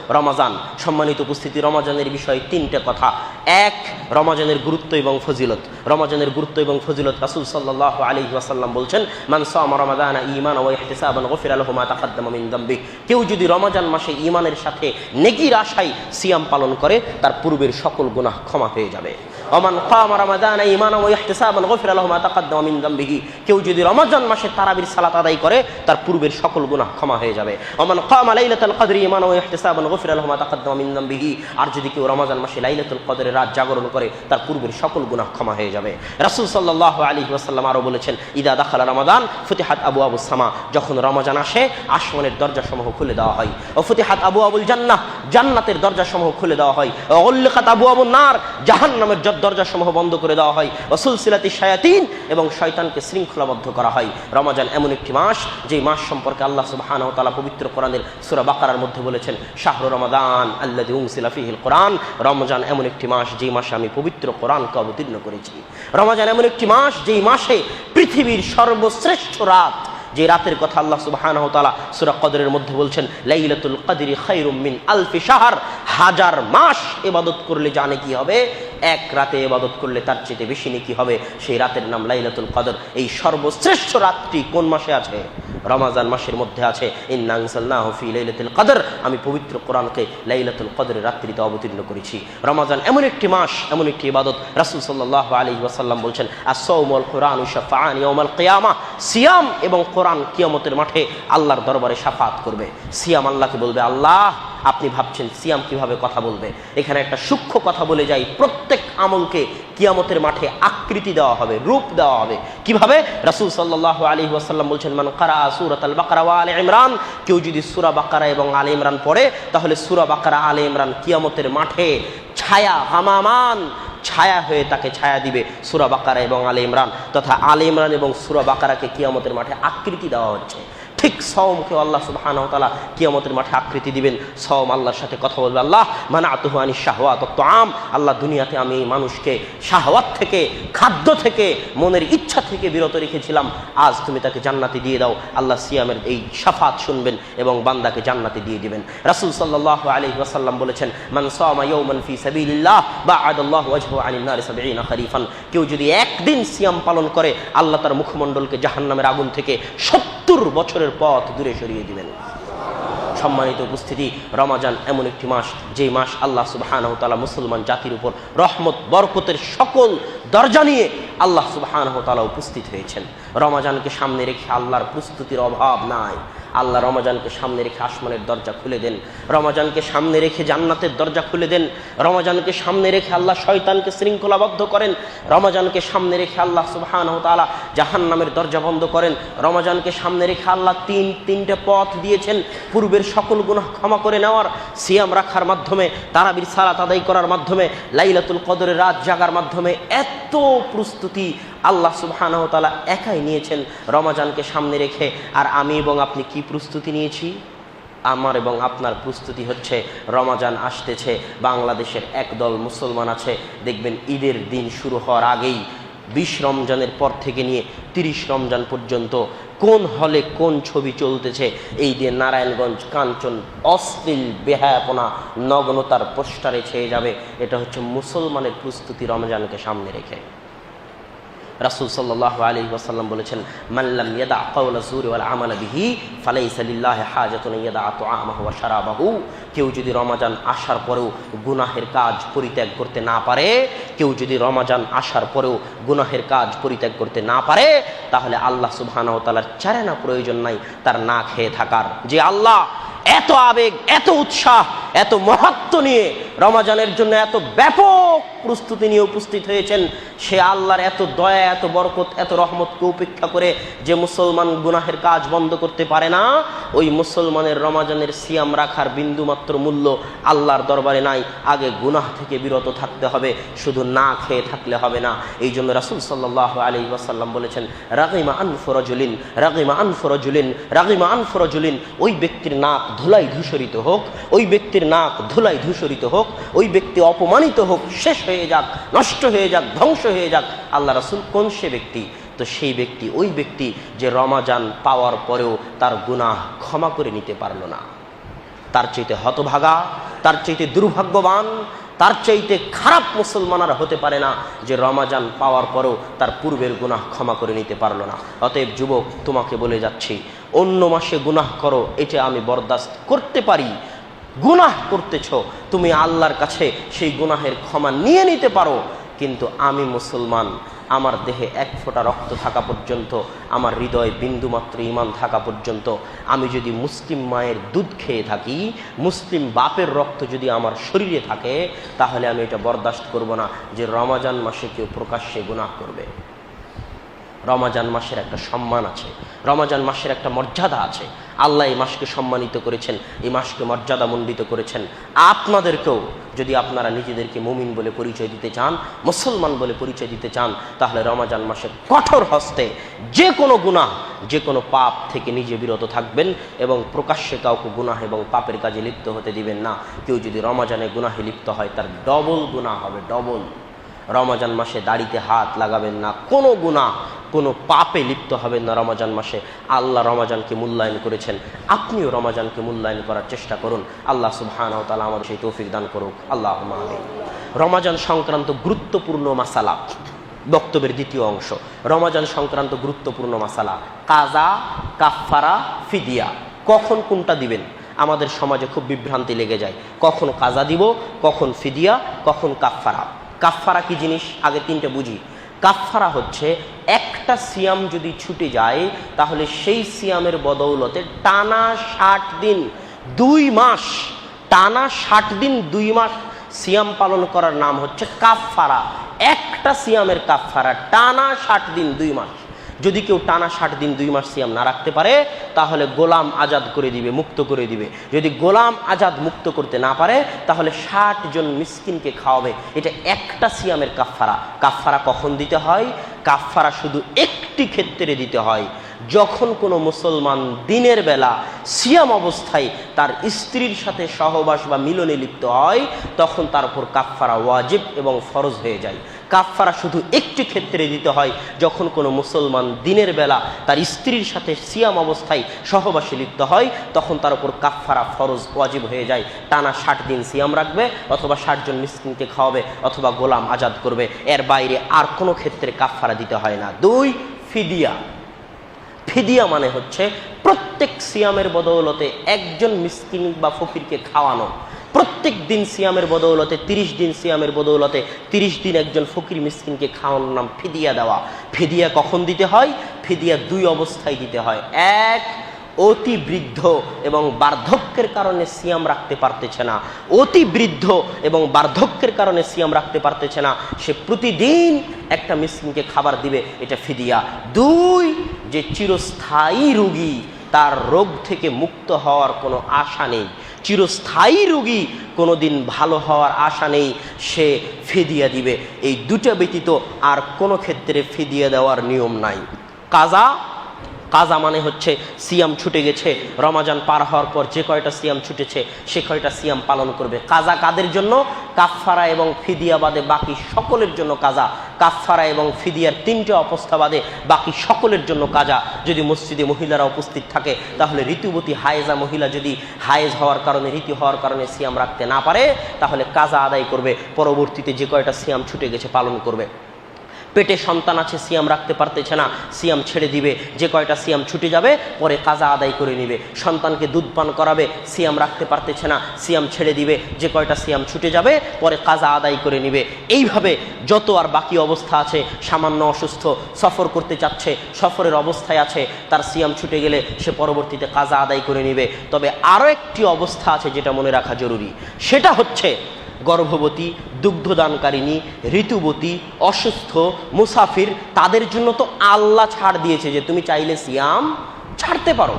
রমাজান। সম্মানিত উপস্থিতি, রমাজানের বিষয়ে তিনটে কথা। এক, রমাজানের গুরুত্ব এবং ফজিলত। রমাজানের গুরুত্ব এবং ফজিলত রাসূল সাল্লাল্লাহু আলাইহি ওয়াসাল্লাম বলছেন, মান সামা রমাদানা ঈমানান ওয়া ইহতিসাবান গুফিরা লাহু মা তাকাদ্দামা মিন যামবি। কেউ যদি রমাজান মাসে ঈমানের সাথে নেকির আশায় সিয়াম পালন করে, তার পূর্বের সকল গুনাহ ক্ষমা হয়ে যাবে। ওমান কামা রমাদানা ঈমানান ওয়া ইহতিসাবান গুফিরা লাহু মা তাকাদ্দামা মিন যামবিহি। কেউ যদি রমাজান মাসে তারাবির সালাত আদায় করে, তার পূর্বের সকল গুনাহ ক্ষমা হয়ে যাবে। ওমান কামা লাইলাতুল কদরি ঈমানান ওয়া ইহতিসাবান গুফিরা লাহু মা তাকাদ্দামা মিন যামবিহি। আর যদি কেউ রমাজান মাসে লাইলাতুল কদরের রাত জাগরণ করে, তার পূর্বের সকল গুনাহ ক্ষমা হয়ে যাবে। রাসূল সাল্লাল্লাহু আলাইহি ওয়াসাল্লাম আরো বলেছেন, ইদা দাখালা রমাদান ফুতিহাত আবওয়াবুস সামা। যখন রমাজান আসে, আসমানের দরজাসমূহ খুলে দেওয়া হয়। ও ফুতিহাত আবওয়াবুল জান্নাহ, জান্নাতের দরজাসমূহ খুলে দেওয়া হয়। ও উল্লিকাত আবওয়াবুন নার, জাহান্নামের দরজাসমূহ বন্ধ করে দেওয়া হয়। ও সুলসিলাতিশ শায়াতিন, এবং শয়তানকে শৃঙ্খলাবদ্ধ করা হয়। রমাজান এমন একটি মাস, যে মাস সম্পর্কে আল্লাহ সুবহানাহু ওয়া তাআলা পবিত্র কোরআনের সূরা বাকারার মধ্যে বলেছেন, শাহরু রমাদান আল্লাযী উনজিলা ফীহিল কোরআন। রমজান এমন একটি মাস, যেই মাসে আমি পবিত্র কোরআনকে অবতীর্ণ করেছি। রমাজান এমন একটি মাস, যেই মাসে পৃথিবীর সর্বশ্রেষ্ঠ রাত, যে রাতের কথা আল্লাহ সুবহানাহু ওয়া তাআলা সূরা কদরের মধ্যে বলছেন, লাইলাতুল কদরি খায়রুম মিন আলফি শাহর। হাজার মাস ইবাদত করলে জানে কি হবে, এক রাতে ইবাদত করলে তার চেয়ে বেশি নেকি হবে। সেই রাতের নাম লাইলাতুল কদর। এই সর্বশ্রেষ্ঠ রাতটি কোন মাসে আছে? রমাজান মাসের মধ্যে আছে। ইন্না আনজালনাহু ফি লাইলাতুল কদর। আমি পবিত্র কোরআনকে লাইলাতুল কদরের রাত্রিতে অবতীর্ণ করেছি। রমাজান এমন একটি মাস, এমন একটি ইবাদত, রাসূল সাল্লাল্লাহু আলাইহি ওয়াসাল্লাম বলছেন, আস-সাওমু ওয়াল কুরআনু শাফাআন ইয়াউমাল কিয়ামাহ। সিয়াম এবং কোরআন কিয়ামতের মাঠে আল্লাহর দরবারে শাফাআত করবে। সিয়াম আল্লাহকে বলবে, আল্লাহ, আপনি ভাবছেন সিয়াম কিভাবে কথা বলবে? এখানে একটা সূক্ষ্ম কথা বলে যাই, প্রত্যেক আমলকে কিয়ামতের মাঠে আকৃতি দেওয়া হবে, রূপ দেওয়া হবে। কিভাবে? রাসূল সাল্লাল্লাহু আলাইহি ওয়াসাল্লাম বলছেন, মান কারা সূরাতুল বাকারা ওয়া আলে ইমরান। কেউ যদি সূরা বাকারা এবং আলে ইমরান পড়ে, তাহলে সূরা বাকারা আলে ইমরান কিয়ামতের মাঠে ছায়া, হামামান, ছায়া হয়ে তাকে ছায়া দিবে। সূরা বাকারা এবং আলে ইমরান তথা আলে ইমরান এবং সূরা বাকারাকে কিয়ামতের মাঠে আকৃতি দেওয়া হচ্ছে। ঠিক সওমকে আল্লাহ সুবহানাহু ওয়া তাআলা কিয়ামতের মাঠে আকৃতি দিবেন। সওম আল্লাহর সাথে কথা বলবে, আল্লাহ মানাতুহু আনিশ শাহওয়াত ওয়াত তাআম। আল্লাহ, দুনিয়াতে আমি এই মানুষকে শাহওয়াত থেকে, খাদ্য থেকে, মনের ইচ্ছা থেকে বিরত রেখেছিলাম, আজ তুমি তাকে জান্নাতে দিয়ে দাও। আল্লাহ সিয়ামের এই শাফাত শুনবেন এবং বান্দাকে জান্নাতে দিয়ে দিবেন। রাসূল সাল্লাল্লাহু আলাইহি ওয়াসাল্লাম বলেছেন, মান সামা ইয়াওমান ফি সাবিলিল্লাহ বা'আদাল্লাহু ওয়াজহাহু আনিন নারি ৭০ খরিফান। কেউ যদি একদিন সিয়াম পালন করে, আল্লাহ তার মুখমণ্ডলকে জাহান্নামের আগুন থেকে ৭০ বছরের পথ দূরে সরিয়ে দিবেন। সম্মানিত উপস্থিতি, রমাজান এমন একটি মাস, যে মাস আল্লাহ সুবহানাহু ওয়া তাআলা মুসলমান জাতির উপর রহমত বরকতের সকল দরজা নিয়ে আল্লাহ সুবহানাহু ওয়া তাআলা উপস্থিত হয়েছেন। রমাজানকে সামনে রেখে আল্লাহর প্রস্তুতির অভাব নাই। আল্লাহ রমাজানকে সামনে রেখে আসমানের দরজা খুলে দেন, রমাজানকে সামনে রেখে জান্নাতের দরজা খুলে দেন, রমাজানকে সামনে রেখে আল্লাহ শয়তানকে শৃঙ্খলাবদ্ধ করেন, রমাজানকে সামনে রেখে আল্লাহ সুবহানাহু ওয়া তাআলা জাহান্নামের দরজা বন্ধ করেন। রমাজানকে সামনে রেখে আল্লাহ তিনটে পথ দিয়েছেন পূর্বের সকল গুনাহ ক্ষমা করে নেওয়ার। সিয়াম রাখার মাধ্যমে, তারাবির সালাত আদায় করার মাধ্যমে, লাইলাতুল কদরের রাত জাগার মাধ্যমে এত প্রস্তুতি আল্লাহ সুবহানাহু ওয়া তাআলা একাই নিয়েছেন রমাজানকে সামনে রেখে। আর আমি এবং আপনি কি প্রস্তুতি নিয়েছি? আমার এবং আপনার প্রস্তুতি হচ্ছে, রমাজান আসতেছে, বাংলাদেশের একদল মুসলমান আছে, দেখবেন ঈদের দিন শুরু হওয়ার আগেই 20 রমজানের পর থেকে নিয়ে 30 রমজান পর্যন্ত কোন হলে কোন ছবি চলতেছে, এই দিয়ে নারায়ণগঞ্জ, কাঞ্চন, অশ্লীল বেহায়াপনা, নগ্নতার পোস্টারে ছেয়ে যাবে। এটা হচ্ছে মুসলমানের প্রস্তুতি রমজানকে সামনে রেখে। রাসূল সাল্লাল্লাহু আলাইহি ওয়াসাল্লাম বলেছেন, মান লাম ইয়াদা কাওলা যুরি ওয়াল আমালা বিহি ফালাইসা লিল্লাহি হাজাতুন ইয়াদা তুআমাহু ওয়া শারাবাহু। কেউ যদি রমাজান আসার পরেও গুনাহের কাজ পরিত্যাগ করতে না পারে, কেউ যদি রমাজান আসার পরেও গুনাহের কাজ পরিত্যাগ করতে না পারে, তাহলে আল্লাহ সুবহানাহু ওয়া তাআলার চারেনা প্রয়োজন নাই তার না খেয়ে থাকার। যে আল্লাহ এত আবেগ, এত উৎসাহ, এত মাহাত্ম্য নিয়ে রমাজানের জন্য এত ব্যাপক প্রস্তুতি নিয়ে উপস্থিত হয়েছেন, সে আল্লাহর এত দয়া, এত বরকত, এত রহমতকে উপেক্ষা করে যে মুসলমান গুনাহের কাজ বন্ধ করতে পারে না, ওই মুসলমানের রমাজানের সিয়াম রাখার বিন্দুমাত্র মূল্য আল্লাহর দরবারে নাই। আগে গুনাহ থেকে বিরত থাকতে হবে, শুধু না খেয়ে থাকলে হবে না। এই জন্য রাসূল সাল্লাল্লাহু আলাইহি ওয়াসাল্লাম বলেছেন, রাগিমা আনফু রাজুলিন, রাগিমা আনফু রাজুলিন, রাগিমা আনফু রাজুলিন। ওই ব্যক্তির নাক ধুলাই ধূসরিত হোক, ওই ব্যক্তির নাক ধুলাই ধূসরিত হোক, ওই ব্যক্তি অপমানিত হোক, শেষ হয়ে যাক, নষ্ট হয়ে যাক, ধ্বংস হয়ে যাক। আল্লাহ রাসূল কোন সে ব্যক্তি? তো সেই ব্যক্তি ওই ব্যক্তি যে রমাজান পাওয়ার পরেও তার গুনাহ ক্ষমা করে নিতে পারল না। তার চাইতে হতভাগা, তার চাইতে দুর্ভাগ্যবান, তার চাইতে খারাপ মুসলমান আর হতে পারে না যে রমাজান পাওয়ার পরও তার পূর্বের গুনাহ ক্ষমা করে নিতে পারলো না। অতএব যুবক, তোমাকে বলে যাচ্ছি, অন্য মাসে গুনাহ করো, এটা আমি বরদাস্ত করতে পারি। গুনাহ করতেছ, তুমি আল্লাহর কাছে সেই গুনাহের ক্ষমা নিয়ে নিতে পারো, কিন্তু আমি মুসলমান, আমার দেহে এক ফোঁটা রক্ত থাকা পর্যন্ত, আমার হৃদয়ে বিন্দুমাত্র ঈমান থাকা পর্যন্ত, আমি যদি মুসলিম মায়ের দুধ খেয়ে থাকি, মুসলিম বাপের রক্ত যদি আমার শরীরে থাকে, তাহলে আমি এটা বরদাস্ত করব না যে রমাজান মাসে কেউ প্রকাশ্যে গুনাহ করবে। রমাজান মাসের একটা সম্মান আছে, রমাজান মাসের একটা মর্যাদা আছে। আল্লাহ এই মাসকে সম্মানিত করেছেন, এই মাসকে মর্যাদামণ্ডিত করেছেন। আপনাদেরকেও যদি আপনারা নিজেদেরকে মুমিন বলে পরিচয় দিতে চান, মুসলমান বলে পরিচয় দিতে চান, তাহলে রমাজান মাসে কঠোর হস্তে যে কোনো গুনাহ, যে কোনো পাপ থেকে নিজে বিরত থাকবেন এবং প্রকাশ্যে কাউকে গুনাহ এবং পাপের কাজে লিপ্ত হতে দিবেন না। কেউ যদি রমাজানে গুনাহে লিপ্ত হয়, তার ডবল গুনাহ হবে, ডবল। রমাজান মাসে দাড়িতে হাত লাগাবেন না, কোনো গুনাহ, কোনো পাপে লিপ্ত হবেন না রমাজান মাসে। আল্লাহ রমাজানকে মূল্যায়ন করেছেন, আপনিও রমাজানকে মূল্যায়ন করার চেষ্টা করুন। আল্লাহ সুবহানাহু ওয়া তাআলা আমাদের সেই তৌফিক দান করুক, আল্লাহুম্মা আমিন। রমাজান সংক্রান্ত গুরুত্বপূর্ণ মাসালা, বক্তব্যের দ্বিতীয় অংশ। রমাজান সংক্রান্ত গুরুত্বপূর্ণ মাসালা, কাজা, কাফফারা, ফিদিয়া। কখন কোনটা দিবেন? আমাদের সমাজে খুব বিভ্রান্তি লেগে যায়, কখন কাজা দিব, কখন ফিদিয়া, কখন কাফফারা। কাফফারা কি জিনিস আগে তিনটে বুঝি। কাফফারা হচ্ছে একটা সিয়াম যদি ছুটে যায়, তাহলে সেই সিয়ামের বদৌলতে টানা 60 দিন 2 মাস, টানা 60 দিন 2 মাস সিয়াম পালন করার নাম হচ্ছে কাফফারা। একটা সিয়ামের কাফফারা টানা 60 দিন 2 মাস। যদি কেউ টানা 60 দিন 2 মাস সিয়াম না রাখতে পারে, তাহলে গোলাম আজাদ করে দিবে, মুক্ত করে দিবে। যদি গোলাম আজাদ মুক্ত করতে না পারে, তাহলে 60 জন মিসকিনকে খাওয়াবে। এটা একটা সিয়ামের কাফফারা। কাফফারা কখন দিতে হয়? কাফফারা শুধু একটি ক্ষেত্রে দিতে হয়, যখন কোনো মুসলমান দিনের বেলা সিয়াম অবস্থায় তার স্ত্রীর সাথে সহবাস বা মিলনে লিপ্ত হয়, তখন তার উপর কাফফারা ওয়াজিব এবং ফরজ হয়ে যায়। কাফফারা শুধু একটি ক্ষেত্রে দিতে হয়, যখন কোনো মুসলমান দিনের বেলা তার স্ত্রীর সাথে সিয়াম অবস্থায় সহবাসে লিপ্ত হয়, তখন তার উপর কাফফারা ফরজ ওয়াজিব হয়ে যায়। টানা 60 দিন সিয়াম রাখবে, অথবা 60 জন মিসকিনকে খাওয়াবে, অথবা গোলাম আজাদ করবে। এর বাইরে আর কোনো ক্ষেত্রে কাফফারা দিতে হয় না। 2, ফিদিয়া। ফিদিয়া মানে হচ্ছে প্রত্যেক সিয়ামের বদৌলতে একজন মিসকিন বা ফকিরকে খাওয়ানো। প্রত্যেক দিন সিয়ামের বদৌলতে, 30 দিন সিয়ামের বদৌলতে 30 দিন একজন ফকির মিসকিনকে খাওয়ানোর নাম ফিদিয়া দেওয়া। ফিদিয়া কখন দিতে হয়? ফিদিয়া 2 অবস্থায় দিতে হয়। 1, অতি বৃদ্ধ এবং বার্ধক্যের কারণে সিয়াম রাখতে পারতেছে না, অতি বৃদ্ধ এবং বার্ধক্যের কারণে সিয়াম রাখতে পারতেছে না, সে প্রতিদিন একটা মিসকিনকে খাবার দিবে, এটা ফিদিয়া। 2, যে চিরস্থায়ী রোগী, তার রোগ থেকে মুক্ত হওয়ার কোনো আশা নেই, চিরস্থায়ী রোগী, কোনোদিন ভালো হওয়ার আশা নেই, সে ফিদিয়া দিবে। এই 2টা ব্যতীত আর কোনো ক্ষেত্রে ফিদিয়া দেওয়ার নিয়ম নাই। কাজা, কাজা মানে হচ্ছে সিয়াম ছুটে গেছে, রমাজান পার হওয়ার পর যে কয়টা সিয়াম ছুটেছে সে কয়টা সিয়াম পালন করবে। কাজা কাদের জন্য? কাফফারা এবং ফিদিয়া বাদে বাকি সকলের জন্য কাজা। কাফফারা এবং ফিদিয়ার 3টে অবস্থা বাদে বাকি সকলের জন্য কাজা। যদি মসজিদে মহিলারা উপস্থিত থাকে, তাহলে ঋতুবতী হায়েজা মহিলা যদি হায়েজ হওয়ার কারণে, ঋতু হওয়ার কারণে সিয়াম রাখতে না পারে, তাহলে কাজা আদায় করবে, পরবর্তীতে যে কয়টা সিয়াম ছুটে গেছে পালন করবে। পেটে সন্তান আছে, সিয়াম রাখতে পারতেছে না, সিয়াম ছেড়ে দিবে, যে কয়টা সিয়াম ছুটে যাবে পরে কাজা আদায় করে নিবে। সন্তানকে দুধ পান করাবে, সিয়াম রাখতে পারতেছে না, সিয়াম ছেড়ে দিবে, যে কয়টা সিয়াম ছুটে যাবে পরে কাজা আদায় করে নিবে। এইভাবে যত আর বাকি অবস্থা আছে, সামান্য অসুস্থ, সফর করতে চাচ্ছে, সফরের অবস্থায় আছে, তার সিয়াম ছুটে গেলে সে পরবর্তীতে কাজা আদায় করে নিবে। তবে আরও একটি অবস্থা আছে যেটা মনে রাখা জরুরি, সেটা হচ্ছে গর্ভবতী, দুগ্ধদানকারিণী, ঋতুবতী, অসুস্থ, মুসাফির, তাদের জন্য তো আল্লাহ ছাড় দিয়েছে যে তুমি চাইলে সিয়াম ছাড়তে পারো,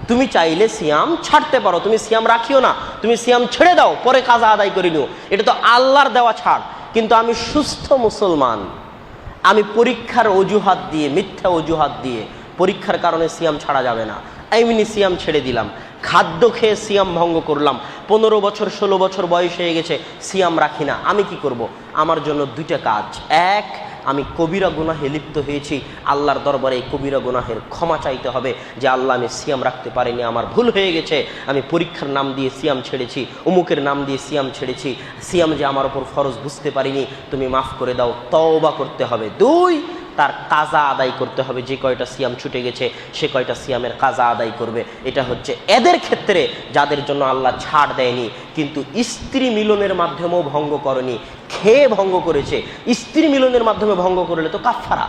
তুমি চাইলে সিয়াম ছাড়তে পারো, তুমি সিয়াম রাখিও না, তুমি সিয়াম ছেড়ে দাও, পরে কাজা আদায় করে নিও। এটা তো আল্লাহর দেওয়া ছাড়। কিন্তু আমি সুস্থ মুসলমান, আমি পরীক্ষার অজুহাত দিয়ে, মিথ্যা অজুহাত দিয়ে, পরীক্ষার কারণে সিয়াম ছাড়া যাবে না, এমনি সিয়াম ছেড়ে দিলাম, খাদ্য খেয়ে সিয়াম ভঙ্গ করলাম, 15 বছর 16 বছর বয়স হয়ে গেছে, সিয়াম রাখি না, আমি কি করব? আমার জন্য 2টা কাজ। 1, আমি কবিরা গুনাহে লিপ্ত হয়েছি, আল্লাহর দরবারে এই কবিরা গুনাহের ক্ষমা চাইতে হবে যে আল্লাহ আমি সিয়াম রাখতে পারিনি, আমার ভুল হয়ে গেছে, আমি পরীক্ষার নাম দিয়ে সিয়াম ছেড়েছি, অমুকের নাম দিয়ে সিয়াম ছেড়েছি, সিয়াম যে আমার ওপর ফরজ বুঝতে পারিনি, তুমি মাফ করে দাও। তওবা করতে হবে। 2, তার কাজা আদায় করতে হবে। যে কয়টা সিয়াম ছুটে গেছে সে কয়টা সিয়ামের কাজা আদায় করবে। এটা হচ্ছে এদের ক্ষেত্রে যাদের জন্য আল্লাহ ছাড় দেয়নি, কিন্তু স্ত্রী মিলনের মাধ্যমেও ভঙ্গ করেনি, খেয়ে ভঙ্গ করেছে। স্ত্রী মিলনের মাধ্যমে ভঙ্গ করলে তো কাফারা,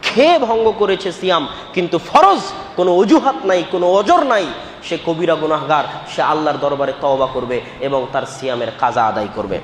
খেয়ে ভঙ্গ করেছে সিয়াম, কিন্তু ফরজ, কোনো অজুহাত নাই, কোনো ওজর নাই, সে কবিরা গুনাহগার, সে আল্লাহর দরবারে তওবা করবে এবং তার সিয়ামের কাজা আদায় করবে।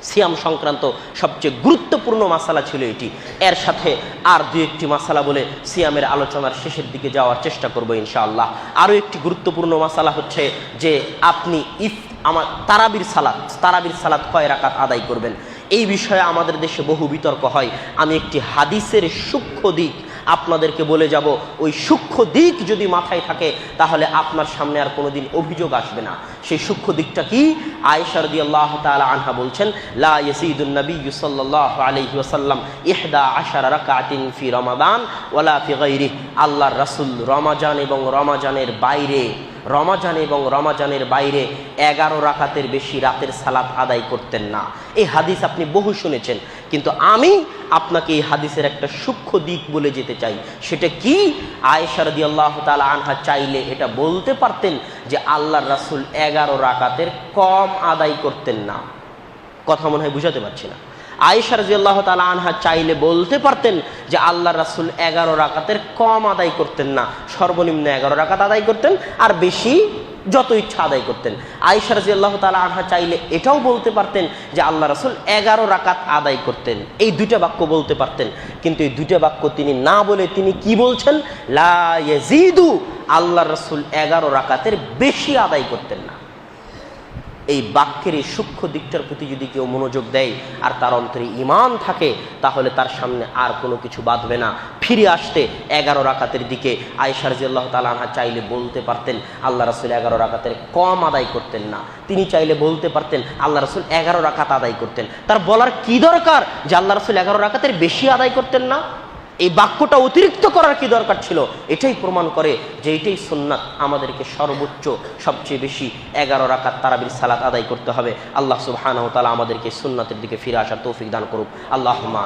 সিয়াম সংক্রান্ত সবচেয়ে গুরুত্বপূর্ণ মাসালা ছিল এটি। এর সাথে আর 2-1টি মাসালা বলে সিয়ামের আলোচনার শেষের দিকে যাওয়ার চেষ্টা করব ইনশাআল্লাহ। আরও একটি গুরুত্বপূর্ণ মাসালা হচ্ছে যে আপনি তারাবির সালাত কয় রাকাত আদায় করবেন। এই বিষয়ে আমাদের দেশে বহু বিতর্ক হয়। আমি একটি হাদিসের সূক্ষ্ম দিক আপনাদেরকে বলে যাব। ওই সূক্ষ্ম দিক যদি মাথায় থাকে তাহলে আপনার সামনে আর কোনোদিন অভিযোগ আসবে না। সেই সূক্ষ্ম দিকটা কি? আয়েশা রাদিয়াল্লাহু তাআলা আনহা বলছেন, লা ইয়াসিদুন নবিয়্যু সাল্লাল্লাহু আলাইহি ওয়াসাল্লাম 11 রাকাতিন ফি রমাদান ওয়ালা ফি গায়রিহি। আল্লাহর রাসূল রমাজান এবং রমাজানের বাইরে 11 রাকাতের বেশি রাতের সালাত আদায় করতেন না। এই হাদিস আপনি বহু শুনেছেন, কিন্তু আমি আপনাকে এই হাদিসের একটা সূক্ষ্ম দিক বলে যেতে চাই। সেটা কি? আয়েশা রাদিয়াল্লাহু তাআলা আনহা চাইলে এটা বলতে পারতেন যে আল্লাহর রাসূল 11 রাকাতের কম আদায় করতেন না। কথা মনে হয় বুঝাতে পারছি না। আয়েশা রাদিয়াল্লাহু তাআলা আনহা চাইলে বলতে পারতেন যে আল্লাহর রাসূল 11 রাকাতের কম আদায় করতেন না, সর্বনিম্ন 11 রাকাত আদায় করতেন, আর বেশি যত ইচ্ছা আদায় করতেন। আয়েশা রাদিয়াল্লাহু তাআলা আনহা চাইলে এটাও বলতে পারতেন যে আল্লাহ রাসূল 11 রাকাত আদায় করতেন। এই 2টা বাক্য বলতে পারতেন, কিন্তু এই 2টা বাক্য তিনি না বলে তিনি কি বলছেন? লা ইয়াজিদু, আল্লাহর রাসূল 11 রাকাতের বেশি আদায় করতেন না। এই বাক্যের এই সূক্ষ্ম দিকটার প্রতি যদি কেউ মনোযোগ দেয় আর তার অন্তরে ঈমান থাকে, তাহলে তার সামনে আর কোনো কিছু বাঁধবে না। ফিরে আসতে 11 রাকাতের দিকে আয়েশা রাদিয়াল্লাহু তাআলা আনহা চাইলে বলতে পারতেন আল্লাহ রাসূল 11 রাকাতের কম আদায় করতেন না। তিনি চাইলে বলতে পারতেন আল্লাহ রাসূল 11 রাকাত আদায় করতেন। তার বলার কি দরকার যে আল্লাহ রাসূল 11 রাকাতের বেশি আদায় করতেন না? এই বাক্যটা অতিরিক্ত করার কি দরকার ছিল? এটাই প্রমাণ করে যে এটাই সুন্নাত। আমাদেরকে সর্বোচ্চ সবচেয়ে বেশি 11 রাকাত তারাবির সালাত আদায় করতে হবে। আল্লাহ সুবহানাহু ওয়া তাআলা আমাদেরকে সুন্নাতের দিকে ফিরে আসার তৌফিক দান করুক। আল্লাহুম্মা।